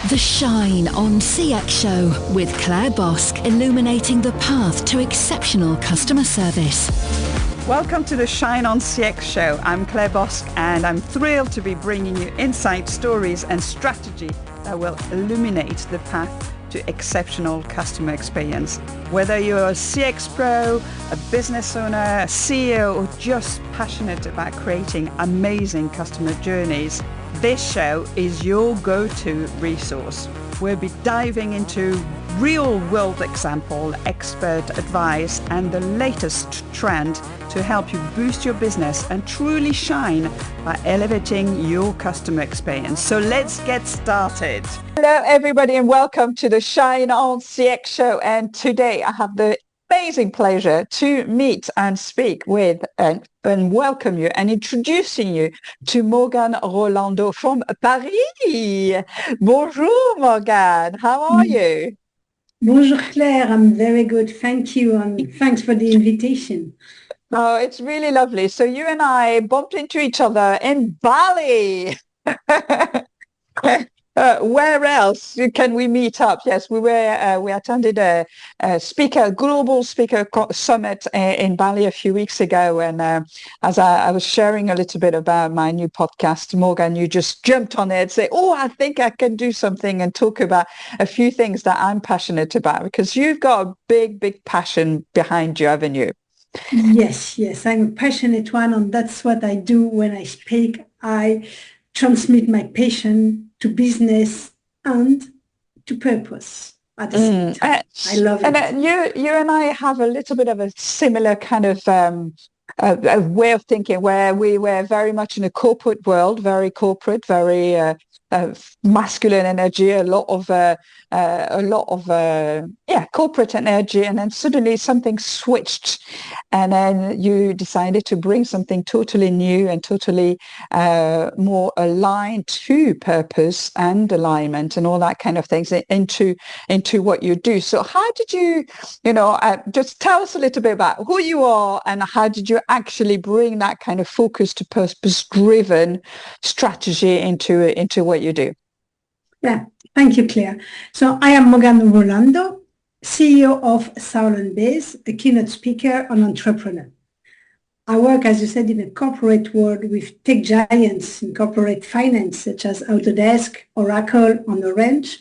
The Shine on CX Show with Claire Bosque, illuminating the path to exceptional customer service. Welcome to the Shine on CX Show. I'm Claire Bosque and I'm thrilled to be bringing you insight, stories and strategy that will illuminate the path to exceptional customer experience. Whether you're a CX pro, a business owner, a CEO, or just passionate about creating amazing customer journeys, this show is your go-to resource. We'll be diving into real-world example, expert advice, and the latest trend to help you boost your business and truly shine by elevating your customer experience. So let's get started. Hello, everybody, and welcome to the Shine on CX Show. And today I have the amazing pleasure to meet and speak with and welcome you and introducing you to Morgane Rollando from Paris. Bonjour, Morgane. How are you? Bonjour, Claire. I'm very good. Thank you. And thanks for the invitation. Oh, it's really lovely. So you and I bumped into each other in Bali. Where else can we meet up? Yes, we attended a global speaker summit in Bali a few weeks ago. And as I was sharing a little bit about my new podcast, Morgane, you just jumped on it, say, "Oh, I think I can do something and talk about a few things that I'm passionate about," because you've got a big passion behind you, haven't you? Yes. I'm a passionate one, and that's what I do when I speak. I transmit my passion to business and to purpose at the same time. I love it. And you and I have a little bit of a similar kind of a way of thinking, where we were very much in a corporate world, very corporate, very masculine energy, a lot of corporate energy, and then suddenly something switched, and then you decided to bring something totally new and totally more aligned to purpose and alignment and all that kind of things into what you do. So how did you just tell us a little bit about who you are and how did you actually bring that kind of focus to purpose-driven strategy into what you do? Yeah, thank you, Claire. So I am Morgane Rollando, CEO of Southern Base, a keynote speaker and entrepreneur. I work, as you said, in a corporate world with tech giants in corporate finance, such as Autodesk, Oracle, and Orange,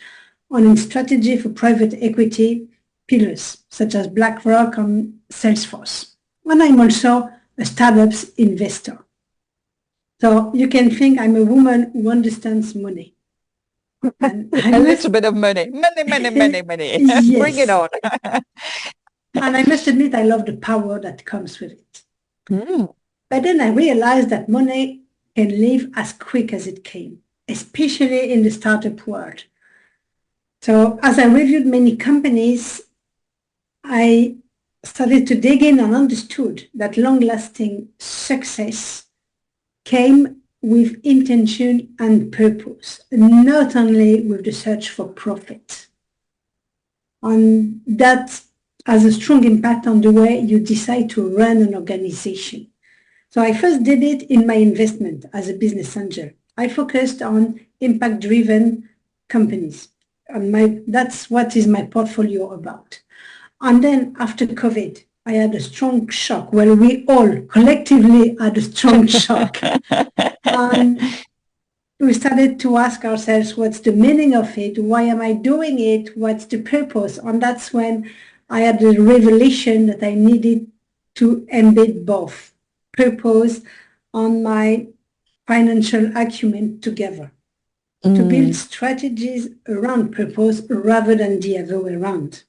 and in strategy for private equity pillars, such as BlackRock and Salesforce. And I'm also a startups investor. So you can think I'm a woman who understands money. A little bit of money. Yes. Bring it on. And I must admit, I love the power that comes with it. But then I realized that money can leave as quick as it came, especially in the startup world. So as I reviewed many companies, I started to dig in and understood that long-lasting success came with intention and purpose, not only with the search for profit. And that has a strong impact on the way you decide to run an organization. So I first did it in my investment as a business angel. I focused on impact-driven companies. And that's what is my portfolio about. And then after COVID, I had a strong shock. Well, we all collectively had a strong shock. And we started to ask ourselves, what's the meaning of it? Why am I doing it? What's the purpose? And that's when I had the revelation that I needed to embed both purpose and my financial acumen together to build strategies around purpose rather than the other way around.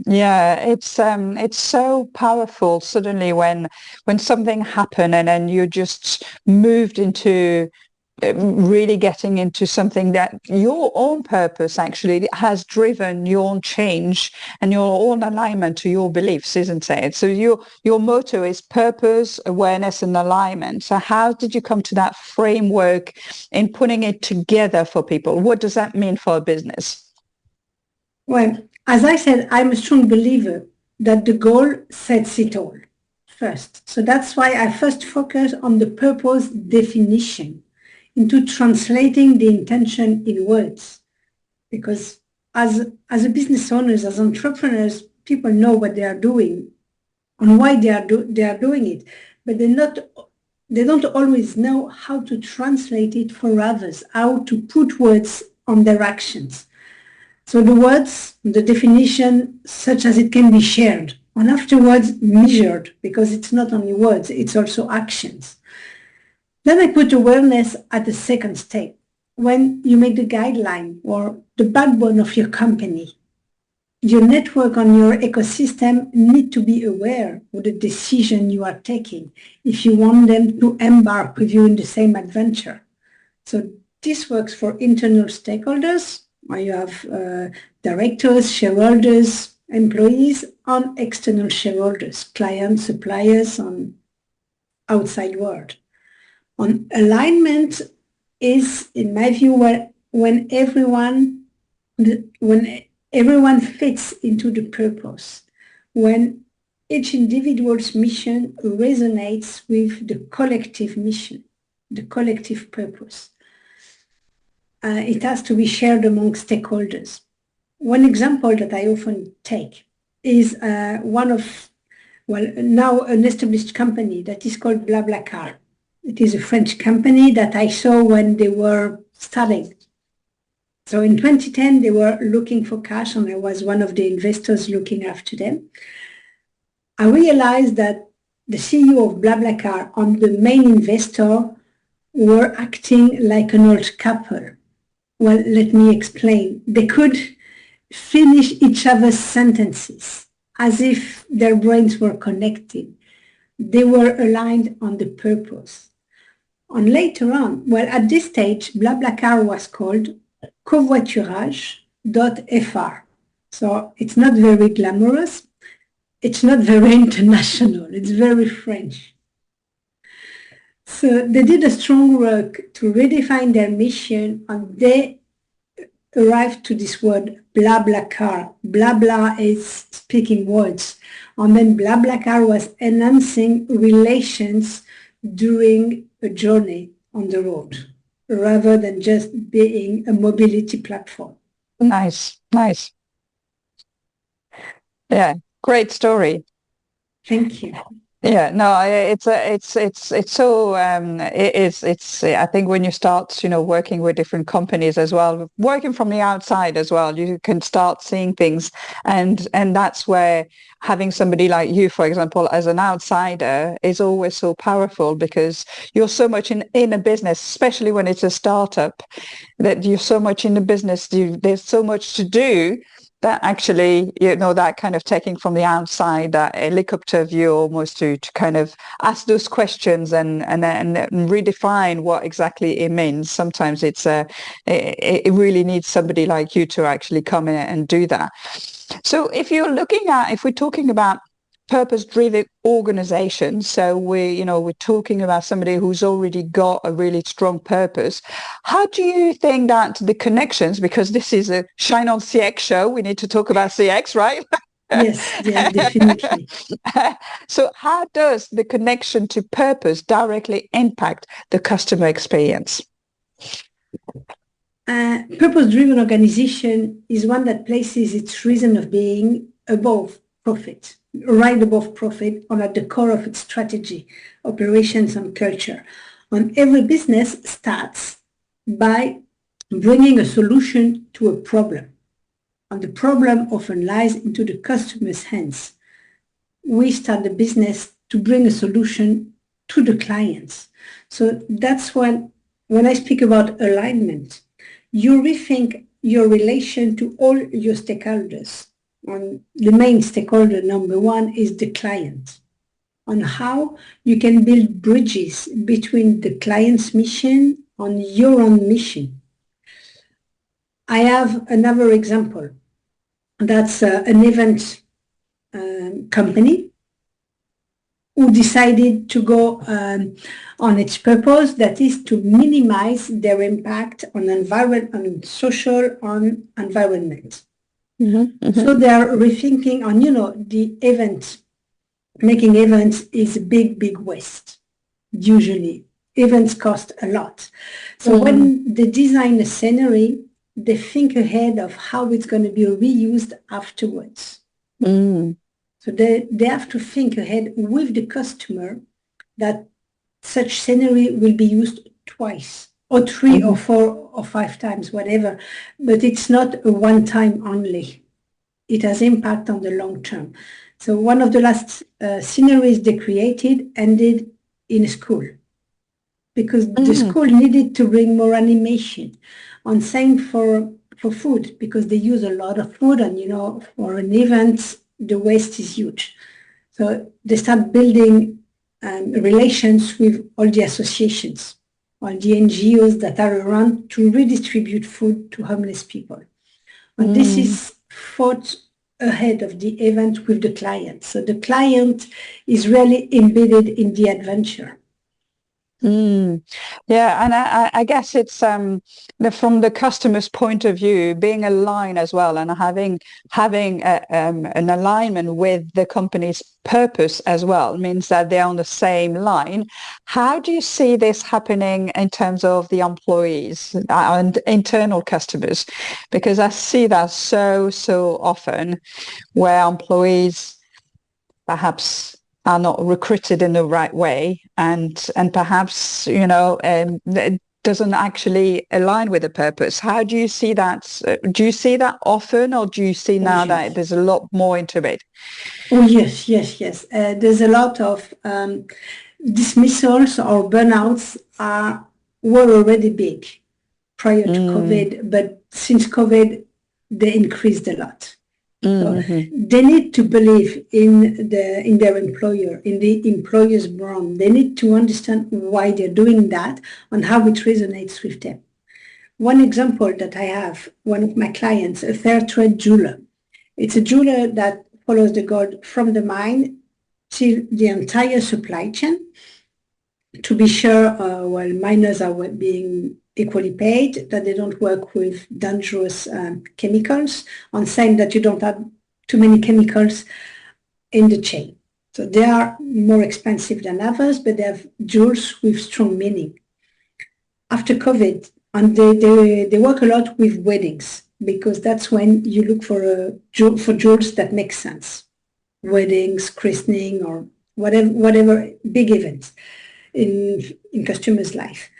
Yeah, it's so powerful suddenly when something happened and then you just moved into really getting into something that your own purpose actually has driven your own change and your own alignment to your beliefs, isn't it? So your motto is purpose, awareness, and alignment. So how did you come to that framework in putting it together for people? What does that mean for a business? Well, as I said, I'm a strong believer that the goal sets it all first. So that's why I first focus on the purpose definition. into translating the intention in words. Because as a business owners, as entrepreneurs, people know what they are doing and why they are doing it, but they don't always know how to translate it for others, how to put words on their actions. So the words, the definition, such as it can be shared, and afterwards measured, because it's not only words, it's also actions. Then I put awareness at the second step. When you make the guideline or the backbone of your company, your network and your ecosystem need to be aware of the decision you are taking if you want them to embark with you in the same adventure. So this works for internal stakeholders, where you have directors, shareholders, employees, and external shareholders, clients, suppliers, and outside world. On alignment is, in my view, when everyone fits into the purpose, when each individual's mission resonates with the collective mission, the collective purpose. It has to be shared among stakeholders. One example that I often take is now an established company that is called BlaBlaCar. It is a French company that I saw when they were starting. So in 2010, they were looking for cash, and I was one of the investors looking after them. I realized that the CEO of BlaBlaCar and the main investor were acting like an old couple. Well, let me explain. They could finish each other's sentences as if their brains were connected. They were aligned on the purpose. And later on, well, at this stage, BlaBlaCar was called covoiturage.fr. So it's not very glamorous. It's not very international. It's very French. So they did a strong work to redefine their mission, and they arrived to this word, BlaBlaCar. Blabla is speaking words. And then BlaBlaCar was enhancing relations during a journey on the road, rather than just being a mobility platform. Nice, nice. Yeah, great story. Thank you. Yeah, no, it's so I think when you start, working with different companies as well, working from the outside as well, you can start seeing things, and that's where having somebody like you, for example, as an outsider is always so powerful, because you're so much in a business, especially when it's a startup, that you're so much in the business, there's so much to do, that actually, that kind of taking from the outside, that helicopter view almost to kind of ask those questions and redefine what exactly it means. Sometimes it really needs somebody like you to actually come in and do that. So if we're talking about purpose-driven organization, so we're talking about somebody who's already got a really strong purpose. How do you think that the connections, because this is a Shine on CX show, we need to talk about CX, right? Yes, yeah, definitely. So how does the connection to purpose directly impact the customer experience? Purpose-driven organization is one that places its reason of being above profit, right above profit, or at the core of its strategy, operations, and culture. And every business starts by bringing a solution to a problem. And the problem often lies into the customer's hands. We start the business to bring a solution to the clients. So that's when I speak about alignment, you rethink your relation to all your stakeholders. And the main stakeholder, number one, is the client, on how you can build bridges between the client's mission and your own mission. I have another example. That's an event company who decided to go on its purpose, that is to minimize their impact on social environment. Mm-hmm, mm-hmm. So they are rethinking on, the event. Making events is a big waste, usually. events cost a lot. So when they design a scenery, they think ahead of how it's going to be reused afterwards. So they have to think ahead with the customer that such scenery will be used twice or three or four or five times, whatever. But it's not a one time only. It has impact on the long term. So one of the last sceneries they created ended in a school because the school needed to bring more animation. And same for food, because they use a lot of food, and for an event, the waste is huge. So they start building relations with all the associations, all the NGOs that are around to redistribute food to homeless people. And this is thought ahead of the event with the client. So the client is really embedded in the adventure. Yeah, and I guess it's from the customer's point of view, being aligned as well, and having an alignment with the company's purpose as well means that they're on the same line. How do you see this happening in terms of the employees and internal customers? Because I see that so often where employees perhaps are not recruited in the right way, and perhaps it doesn't actually align with the purpose. How do you see that? Do you see that often, or do you see now that there's a lot more into it? Oh yes. There's a lot of dismissals or burnouts were already big prior to COVID, but since COVID they increased a lot. So they need to believe in their employer, in the employer's brand. They need to understand why they're doing that and how it resonates with them. One example that I have, one of my clients, a fair trade jeweler. It's a jeweler that follows the gold from the mine to the entire supply chain to be sure while miners are being equally paid, that they don't work with dangerous chemicals, and saying that you don't have too many chemicals in the chain. So they are more expensive than others, but they have jewels with strong meaning. After COVID, and they work a lot with weddings, because that's when you look for jewels that make sense. Weddings, christening, or whatever big events in customers' life.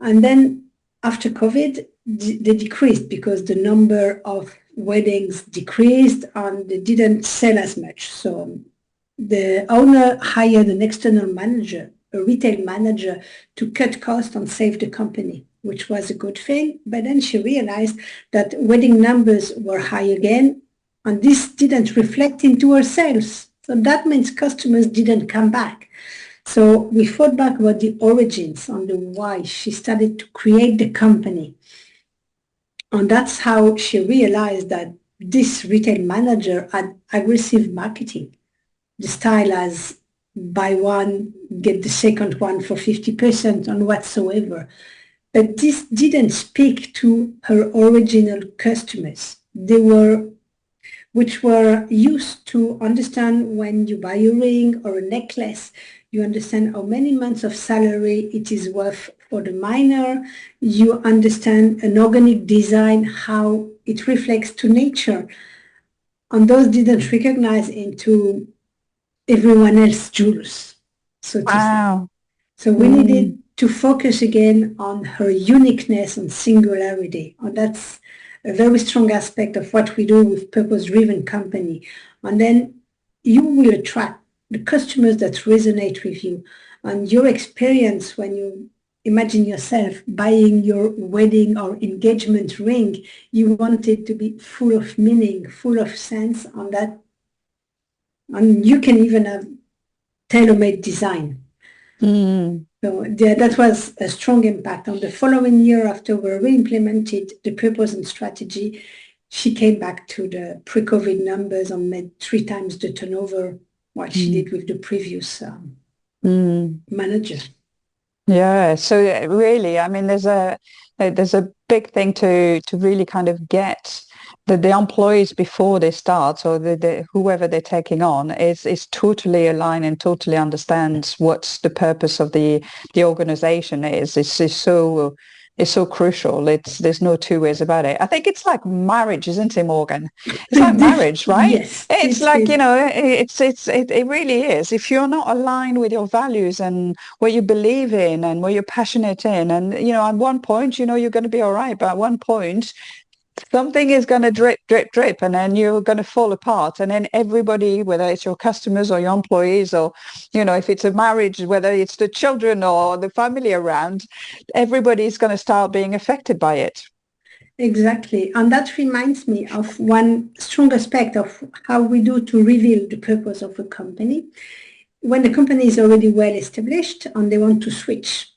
And then after COVID, they decreased because the number of weddings decreased and they didn't sell as much. So the owner hired an external manager, a retail manager, to cut costs and save the company, which was a good thing. But then she realized that wedding numbers were high again, and this didn't reflect into her sales. So that means customers didn't come back. So we thought back about the origins on the why she started to create the company. And that's how she realized that this retail manager had aggressive marketing. The style as buy one, get the second one for 50% on whatsoever. But this didn't speak to her original customers. Which were used to understand when you buy a ring or a necklace, you understand how many months of salary it is worth for the miner. You understand an organic design, how it reflects to nature. And those didn't recognize into everyone else's jewels, so to say. So we needed to focus again on her uniqueness and singularity. And that's a very strong aspect of what we do with purpose-driven company. And then you will attract the customers that resonate with you. And your experience when you imagine yourself buying your wedding or engagement ring, you want it to be full of meaning, full of sense on that. And you can even have tailor-made design. So that was a strong impact. On the following year, after we re-implemented the purpose and strategy, she came back to the pre-COVID numbers and made 3 times the turnover what she did with the previous manager. Yeah, so really, I mean, there's a big thing to really kind of get the employees before they start, or whoever they're taking on is totally aligned and totally understands what's the purpose of the organization is. It's so crucial. There's no two ways about it. I think it's like marriage, isn't it, Morgan? It's like marriage, right? Yes, It's it like, is. it really is. If you're not aligned with your values and what you believe in and what you're passionate in, and at one point, you're going to be all right, but at one point something is going to drip, drip, drip, and then you're going to fall apart. And then everybody, whether it's your customers or your employees, or if it's a marriage, whether it's the children or the family around, everybody's going to start being affected by it. Exactly. And that reminds me of one strong aspect of how we do to reveal the purpose of a company. When the company is already well established and they want to switch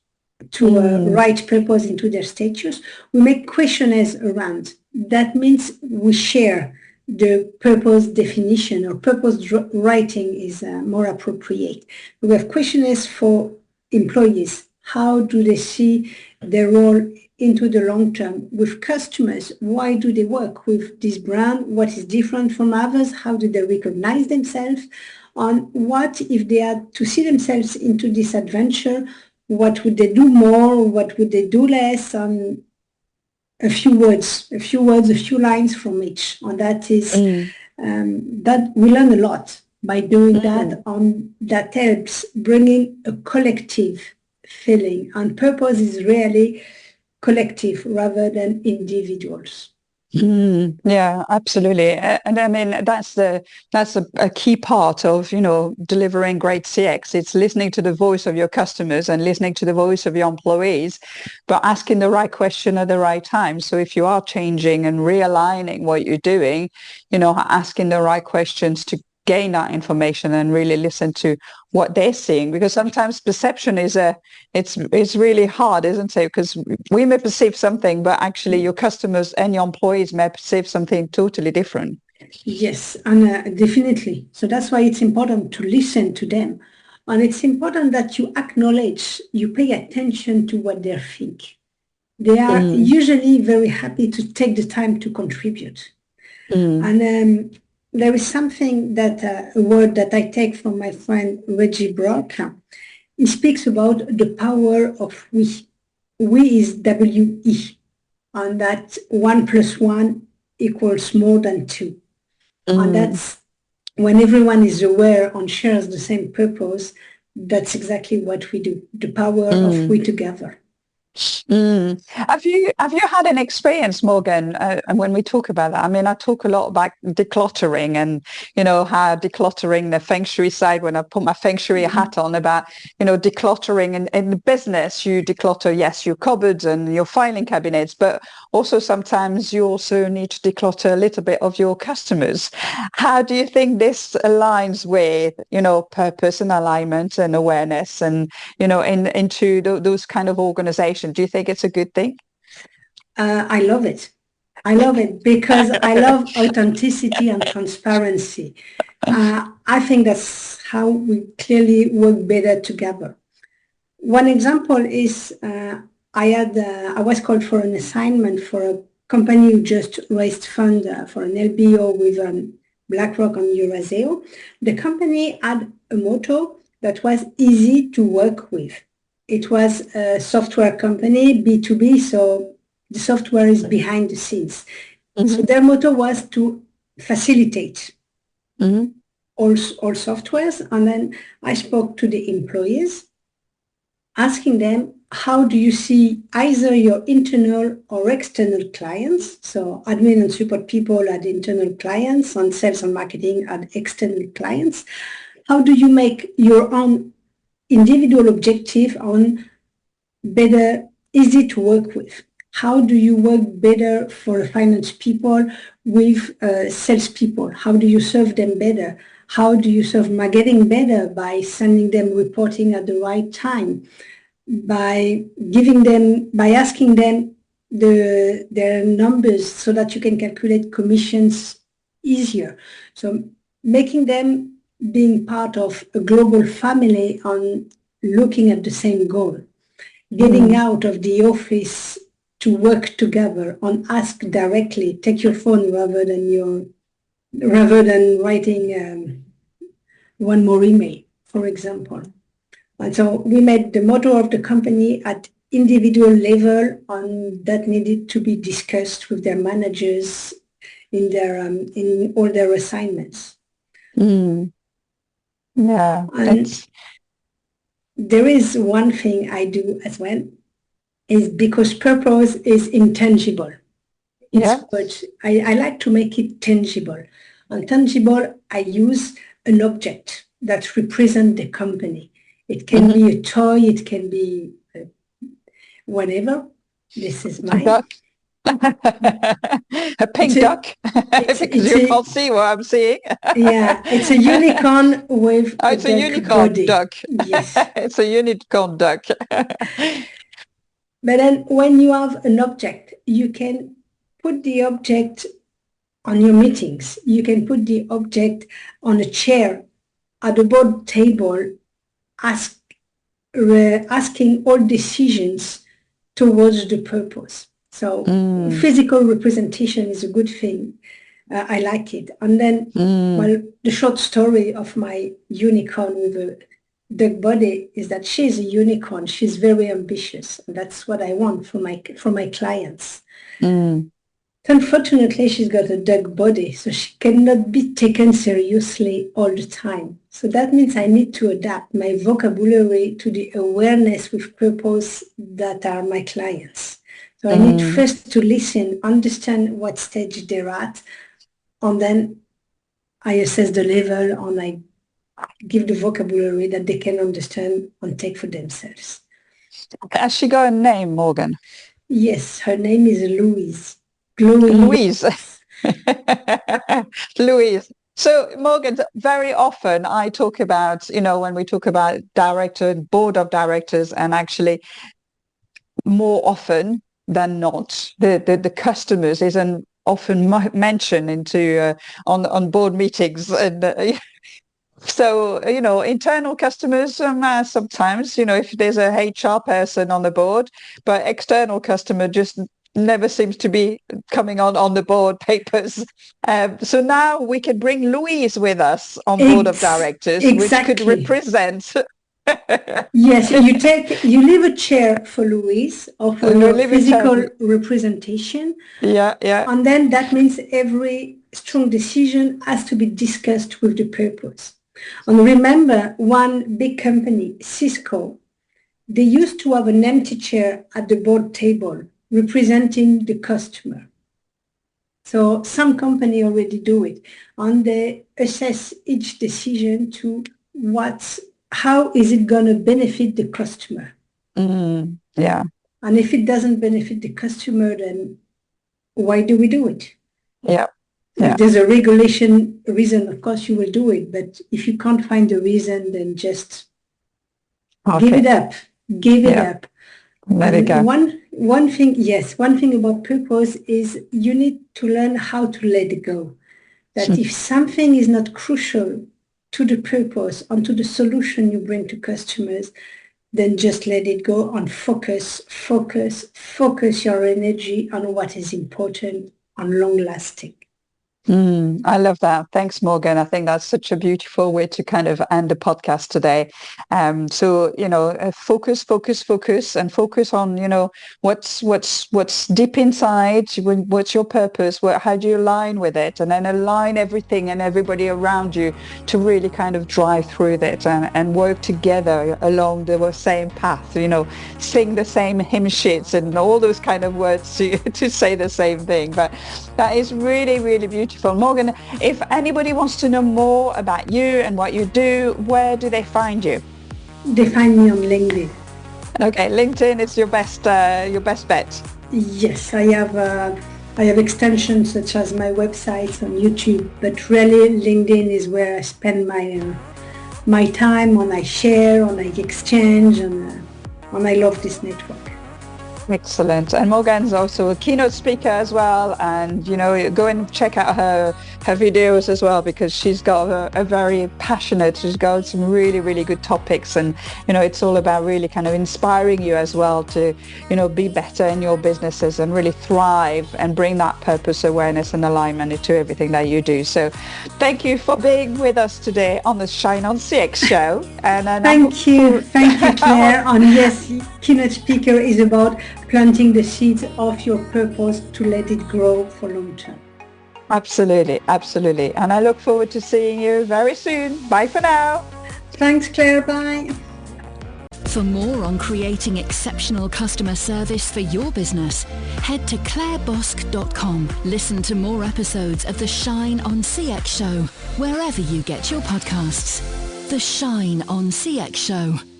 to right purpose into their status, we make questionnaires around. That means we share the purpose definition, or purpose writing is more appropriate. We have questionnaires for employees. How do they see their role into the long term? With customers, why do they work with this brand? What is different from others? How do they recognize themselves? On what if they had to see themselves into this adventure, what would they do more, what would they do less, a few words, a few lines from each. And that is, that we learn a lot by doing that, that helps bringing a collective feeling. And purpose is really collective rather than individuals. Yeah, absolutely. And I mean, that's a key part of, delivering great CX. It's listening to the voice of your customers and listening to the voice of your employees, but asking the right question at the right time. So if you are changing and realigning what you're doing, asking the right questions to gain that information and really listen to what they're seeing, because sometimes perception it's really hard, isn't it? Because we may perceive something, but actually your customers and your employees may perceive something totally different. Yes, and definitely. So that's why it's important to listen to them. And it's important that you acknowledge, you pay attention to what they think. They are usually very happy to take the time to contribute. And there is something that, a word that I take from my friend Reggie Brock. He speaks about the power of we. We is W-E, and that 1 + 1 equals more than 2. And that's when everyone is aware and shares the same purpose, that's exactly what we do, the power of we together. Have you had an experience, Morgan? And when we talk about that, I mean, I talk a lot about decluttering and how decluttering the feng shui side. When I put my feng shui hat on, about decluttering in the business, you declutter, yes, your cupboards and your filing cabinets, but also sometimes you also need to declutter a little bit of your customers. How do you think this aligns with purpose and alignment and awareness and into those kind of organizations? Do you think it's a good thing? I love it. I love it because I love authenticity and transparency. I think that's how we clearly work better together. One example is I was called for an assignment for a company who just raised fund for an LBO with BlackRock and Euraseo. The company had a motto that was easy to work with. It was a software company, B2B, so the software is behind the scenes. So their motto was to facilitate all softwares. And then I spoke to the employees, asking them, how do you see either your internal or external clients? So admin and support people had internal clients, and sales and marketing had external clients. How do you make your own individual objective on better, easy to work with? How do you work better for finance people with sales people? How do you serve them better? How do you serve marketing better? By sending them reporting at the right time, by asking them their numbers so that you can calculate commissions easier. So making them being part of a global family on looking at the same goal. getting out of the office to work together and ask directly, take your phone rather than writing one more email, for example. And so we made the motto of the company at individual level, and that needed to be discussed with their managers in all their assignments. Yeah. And there is one thing I do as well, is because purpose is intangible. But I like to make it tangible. And tangible, I use an object that represents the company. It can be a toy, it can be whatever. This is mine. A duck. A pink duck, because you can't see what I'm seeing. Yeah, it's a unicorn with it's a unicorn body. Duck. Yes. It's a unicorn duck. But then when you have an object, you can put the object on your meetings. You can put the object on a chair at the board table, asking all decisions towards the purpose. So physical representation is a good thing. I like it. And then, well, the short story of my unicorn with a duck body is that she's a unicorn. She's very ambitious. And that's what I want for my clients. Unfortunately, she's got a duck body, so she cannot be taken seriously all the time. So that means I need to adapt my vocabulary to the awareness with purpose that are my clients. So I need first to listen, understand what stage they're at, and then I assess the level and I give the vocabulary that they can understand and take for themselves. Has she got a name, Morgane? Yes, her name is Louise. Louise. Louise. So, Morgane, very often I talk about, when we talk about director, board of directors, and actually more often than not, the customers isn't often mentioned into on board meetings. And so, internal customers sometimes, if there's a HR person on the board, but external customer just never seems to be coming on the board papers. So now we can bring Louise with us on board of directors, which could represent. Yes, you leave a chair for Louise or for your physical representation. Yeah. And then that means every strong decision has to be discussed with the purpose. And remember, one big company, Cisco, they used to have an empty chair at the board table representing the customer. So some company already do it, and they assess each decision to how is it going to benefit the customer? Yeah. And if it doesn't benefit the customer, then why do we do it? Yeah. If there's a reason, of course you will do it. But if you can't find a reason, then just give it up. Give it up. Let it go. One thing about purpose is you need to learn how to let it go. That if something is not crucial to the purpose and to the solution you bring to customers, then just let it go and focus your energy on what is important and long-lasting. I love that. Thanks, Morgane. I think that's such a beautiful way to kind of end the podcast today. So, focus and focus on, what's deep inside, what's your purpose, how do you align with it, and then align everything and everybody around you to really kind of drive through it and work together along the same path, sing the same hymn sheets and all those kind of words to say the same thing. But that is really, really beautiful. Morgane, if anybody wants to know more about you and what you do, where do they find you? They find me on LinkedIn. Okay, LinkedIn is your best bet. Yes, I have extensions such as my website on YouTube, but really LinkedIn is where I spend my time, and I share, and I exchange, and I love this network. Excellent. And Morgane's also a keynote speaker as well. And, go and check out her videos as well, because she's got a very passionate, she's got some really, really good topics. And, it's all about really kind of inspiring you as well to, be better in your businesses and really thrive and bring that purpose, awareness and alignment into everything that you do. So thank you for being with us today on the Shine on CX show. And Thank you, Claire. And yes, keynote speaker is about planting the seeds of your purpose to let it grow for long term. Absolutely, absolutely. And I look forward to seeing you very soon. Bye for now. Thanks, Claire. Bye. For more on creating exceptional customer service for your business, head to clairebosque.com. Listen to more episodes of the Shine on CX show wherever you get your podcasts. The Shine on CX show.